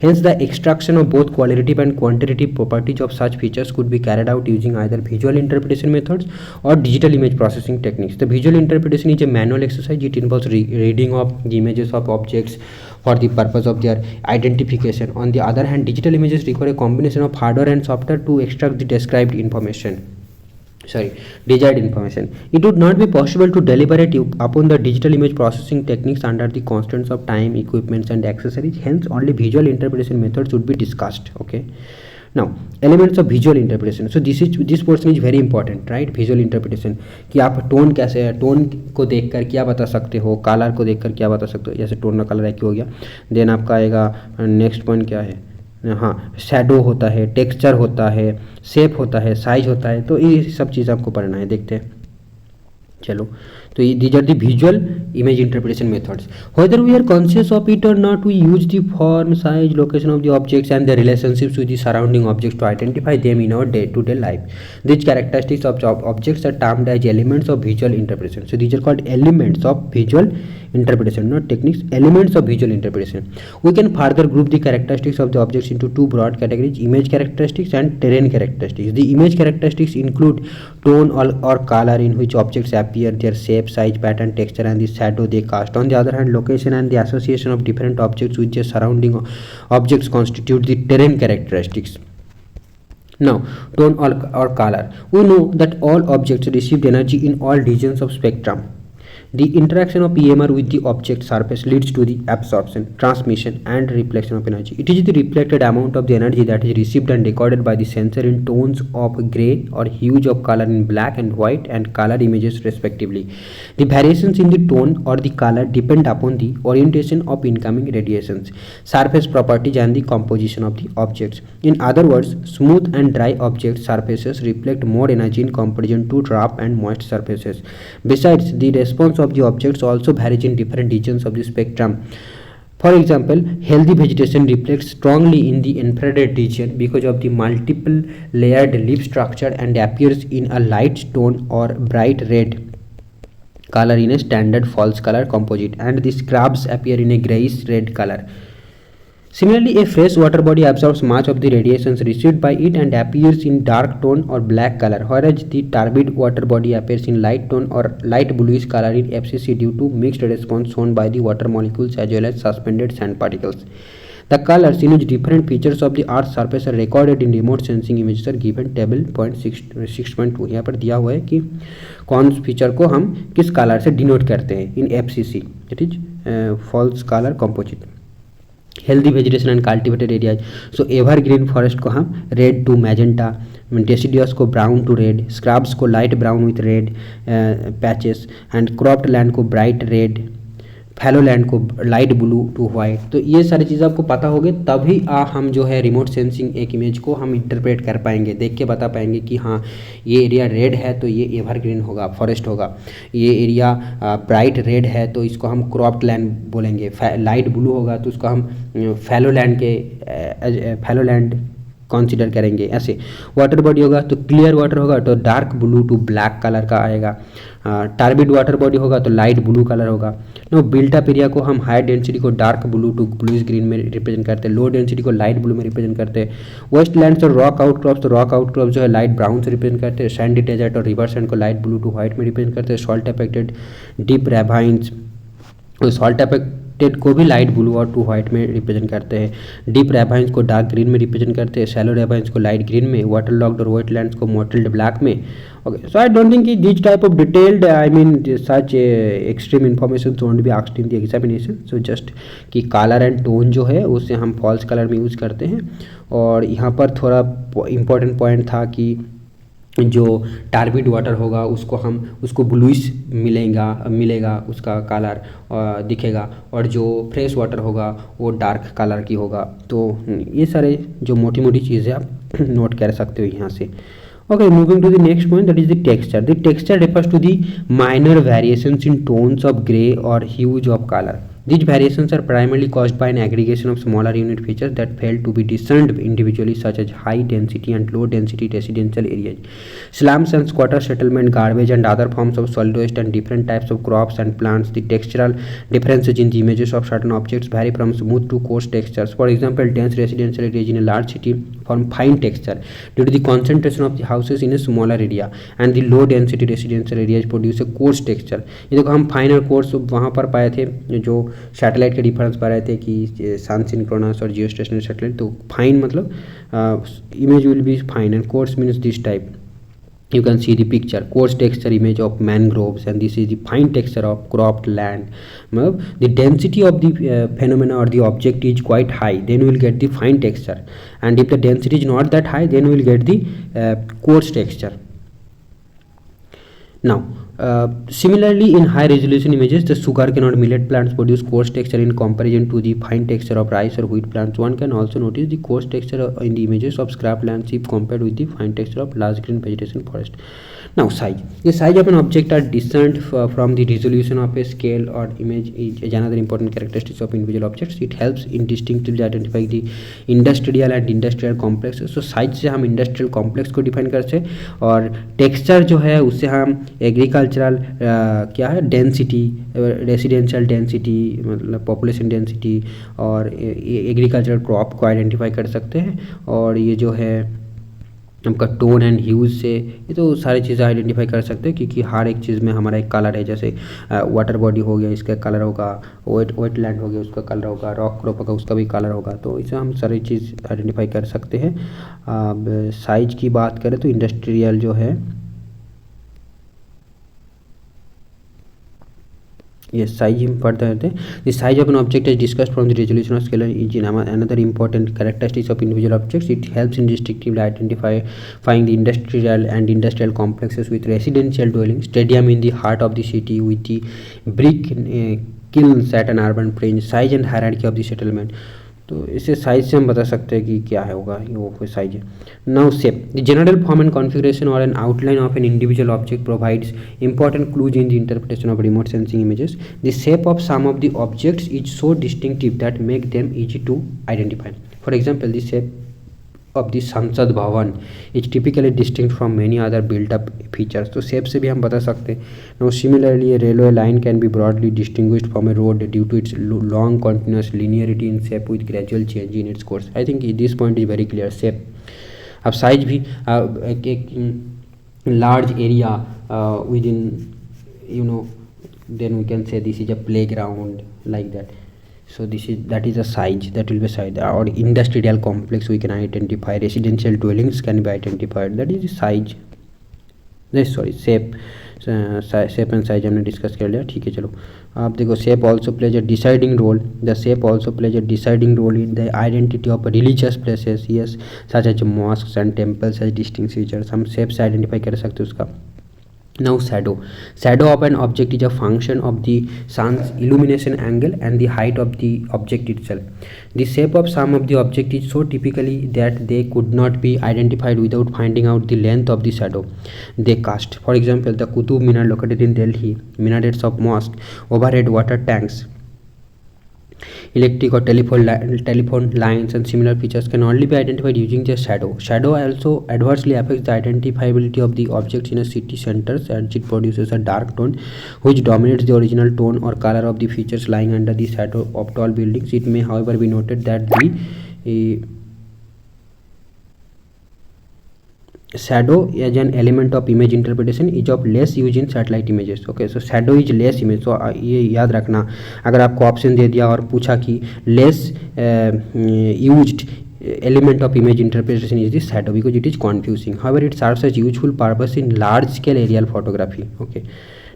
Hence, the extraction of both qualitative and quantitative properties of such features could be carried out using either visual interpretation methods or digital image processing techniques. The visual interpretation is a manual exercise. It involves reading of the images of objects for the purpose of their identification. On the other hand, digital images require a combination of hardware and software to extract the desired information. It would not be possible to deliberate upon the digital image processing techniques under the constraints of time, equipments and accessories. Hence, only visual interpretation methods would be discussed. Okay. Now, elements of visual interpretation. So this portion is very important, right? Visual interpretation कि आप tone कैसे है, tone को देखकर क्या बता सकते हो, कलर को देखकर क्या बता सकते हो. जैसे टोन का कलर एक हो गया. देन आपका आएगा नेक्स्ट पॉइंट क्या है, हाँ, शैडो होता है, टेक्सचर होता है, शेप होता है, साइज होता है. तो ये सब चीज़ आपको पढ़ना है. देखते हैं, चलो. तो these are the visual image interpretation methods. Whether we are conscious of it or not, we use the form, size, location of the objects and their relationships with the surrounding objects to identify them in our day-to-day life. These characteristics of objects are termed as elements of visual interpretation. So these are called elements of visual interpretation, not techniques, elements of visual interpretation. We can further group the characteristics of the objects into two broad categories: image characteristics and terrain characteristics. The image characteristics include tone or color in which objects appear, their shape, size, pattern, texture and the shadow they cast. On the other hand, location and the association of different objects with their surrounding objects constitute the terrain characteristics. Now, tone or color. We know that all objects receive energy in all regions of spectrum. The interaction of EMR with the object surface leads to the absorption, transmission and reflection of energy. It is the reflected amount of the energy that is received and recorded by the sensor in tones of grey or hues of color in black and white and color images respectively. The variations in the tone or the color depend upon the orientation of incoming radiations, surface properties and the composition of the objects. In other words, smooth and dry object surfaces reflect more energy in comparison to rough and moist surfaces. Besides, the response of the objects also varies in different regions of the spectrum. For example, healthy vegetation reflects strongly in the infrared region because of the multiple layered leaf structure and appears in a light tone or bright red color in a standard false color composite, and the scrubs appear in a grayish red color. Similarly, a fresh water body absorbs much of the radiations received by it and appears in dark tone or black color, whereas the turbid water body appears in light tone or light bluish color in FCC due to mixed response shown by the water molecules as well as suspended sand particles. The colors in which different features of the Earth's surface are recorded in remote sensing images are given table point 6.2। यहाँ पर दिया हुआ है कि कौन feature को हम किस कलर से डिनोट करते हैं in FCC, it is false colour composite. Healthy vegetation and cultivated areas, so evergreen forest को हम रेड टू मैजेंटा, डेसिडियस को ब्राउन टू रेड, स्क्रब्स को light brown with red patches and cropped land को bright red, fallow land को light blue to white. तो ये सारी चीज़ें आपको पता होगी तभी हम जो है रिमोट सेंसिंग एक इमेज को हम इंटरप्रेट कर पाएंगे, देख के बता पाएंगे कि हाँ ये एरिया रेड है तो ये एवरग्रीन होगा, फॉरेस्ट होगा, ये एरिया ब्राइट रेड है तो इसको हम क्रॉप्ड लैंड बोलेंगे, लाइट ब्लू होगा तो उसको हम फैलो लैंड कंसीडर करेंगे। ऐसे वाटर बॉडी होगा तो क्लियर वाटर होगा तो dark blue to black colour का आएगा, टर्बिड वाटर बॉडी होगा तो लाइट ब्लू कलर होगा। नो बिल्ट अप एरिया को हम हाई डेंसिटी को dark blue to bluish green में रिप्रेजेंट करते हैं, लो डेंसिटी को लाइट ब्लू में रिप्रेजेंट करते हैं। वेस्ट लैंड्स और रॉक आउटक्रॉप्स, तो रॉक आउटक्रॉप्स जो है लाइट ब्राउन से रिप्रेजेंट करते हैं। सैंडी डेजर्ट और रिवर सैंड को लाइट ब्लू टू व्हाइट में रिप्रेजेंट करते हैं। Salt affected deep ravines, salt affected को भी लाइट ब्लू और टू व्हाइट में रिप्रेजेंट करते हैं। डीप रैवाइंस को डार्क ग्रीन में रिप्रेजेंट करते हैं। शैलो रैवाइंस को लाइट ग्रीन में, वाटर लॉक्ड और वेटलैंड्स को मोटल्ड ब्लैक में। Okay, so I don't think this type of detailed such extreme information won't be asked in the examination. So just कि colour and tone जो है उसे हम फॉल्स कलर में यूज़ करते हैं। और यहाँ पर थोड़ा इंपॉर्टेंट पॉइंट था कि जो टार्बिड वाटर होगा उसको ब्लूइश मिलेगा उसका कलर दिखेगा, और जो फ्रेश वाटर होगा वो डार्क कलर की होगा। तो ये सारे जो मोटी मोटी चीज़ें आप नोट कर सकते हो यहाँ से। Okay, moving to the next point, that is the texture. The texture refers to the minor variations in tones of gray or hues of color. These variations are primarily caused by an aggregation of smaller unit features that fail to be discerned individually, such as high density and low density residential areas, slums and squatter settlement, garbage and other forms of solid waste, and different types of crops and plants. The textural differences in the images of certain objects vary from smooth to coarse textures. For example, dense residential areas in a large city form fine texture due to the concentration of the houses in a smaller area, and the low density residential areas produce a coarse texture. ये देखो हम fine और course वहाँ पर पाए थे जो satellite के डिफरेंस पा रहे थे कि सन सिंक्रोनस और जियो स्टेशनरी सैटेलाइट। तो फाइन मतलब image will be fine and course means this type. You can see the picture, coarse texture image of mangroves, and this is the fine texture of cropped land. The density of the phenomena or the object is quite high, then we will get the fine texture, and if the density is not that high, then we will get the coarse texture. Now similarly, in high resolution images, the sugarcane or millet plants produce coarse texture in comparison to the fine texture of rice or wheat plants. One can also notice the coarse texture in the images of scrap landscape compared with the fine texture of large green vegetation forest. Now size, the size of an object are discerned from the resolution of a scale or image is another important characteristic of individual objects. It helps in distinctively identifying the industrial and industrial complexes. So size से हम industrial complex को define करते हैं, और texture जो है उससे हम एग्रीकल्चरल क्या है डेंसिटी, रेसिडेंशियल डेंसिटी मतलब पॉपुलेशन डेंसिटी और एग्रीकल्चरल क्रॉप को आइडेंटिफाई कर सकते हैं। और ये जो है आपका टोन एंड ह्यूज से ये तो सारी चीज़ें आइडेंटिफाई कर सकते हैं, क्योंकि हर एक चीज़ में हमारा एक कलर है। जैसे वाटर बॉडी हो गया इसका कलर होगा, वेटलैंड हो गया उसका कलर होगा, रॉक क्रॉप होगा उसका भी कलर होगा। तो इसे हम सारी चीज़ आइडेंटिफाई कर सकते हैं। अब साइज की बात करें तो इंडस्ट्रियल जो है yes, size further the size of an object is discussed from the resolution of scale is another important characteristics of individual objects. It helps in distinctively identifying the industrial and industrial complexes with residential dwellings, stadium in the heart of the city with the brick kilns at an urban fringe, size and hierarchy of the settlement. तो इसे size से हम बता सकते हैं कि क्या है होगा, वो कोई साइज है. Now shape, the general form and configuration or an outline of an individual object provides important clues in the interpretation of remote sensing images. The shape of some of the objects is so distinctive that make them easy to identify. For example, the shape of the Sansad Bhavan is typically distinct from many other built-up features. तो shape से भी हम बता सकते हैं. Now, similarly, a railway line can be broadly distinguished from a road due to its long continuous linearity in shape with gradual change in its course. I think this point is very clear. Shape. अब size भी एक large area within, then we can say this is a playground, like that. So that is a size, that will be size. Or industrial complex we can identify, residential dwellings can be identified, that is size. Sorry shape and size हमने discuss कर लिया. ठीक है, चलो आप देखो. Shape also plays a deciding role. The shape also plays a deciding role in the identity of religious places, yes, such as mosques and temples as distinct features. हम shape से आइडेंटिफाई कर सकते हैं उसका. Now shadow of an object is a function of the sun's illumination angle and the height of the object itself. The shape of some of the object is so typically that they could not be identified without finding out the length of the shadow they cast. For example, the Qutub Minar located in Delhi, minarets of mosque, overhead water tanks, electric or telephone lines and similar features can only be identified using their shadow. Shadow also adversely affects the identifiability of the objects in a city centers, as it produces a dark tone which dominates the original tone or color of the features lying under the shadow of tall buildings. It may however be noted that the shadow as an element of image interpretation is of less use in satellite images. Okay, so shadow is less image. So ये याद रखना, अगर आपको option दे दिया और पूछा कि less used element of image interpretation is the shadow, because it is confusing. However, it serves as useful purpose in large scale aerial photography. Okay,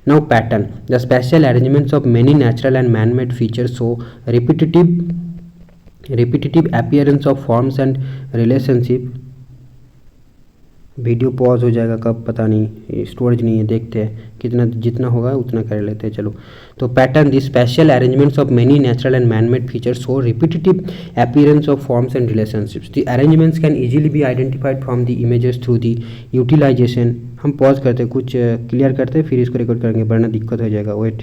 now pattern, the spatial arrangements of many natural and man-made features show repetitive appearance of forms and relationship. Video pause हो जाएगा कब पता नहीं, storage नहीं है, देखते हैं कितना, जितना होगा उतना कर लेते हैं. चलो, तो pattern, the spatial arrangements of many natural and manmade features so repetitive appearance of forms and relationships. The arrangements can easily be identified from the images through the utilisation. हम पॉज करते हैं, कुछ क्लियर करते हैं, फिर इसको record करेंगे, वरना दिक्कत हो जाएगा. वेट.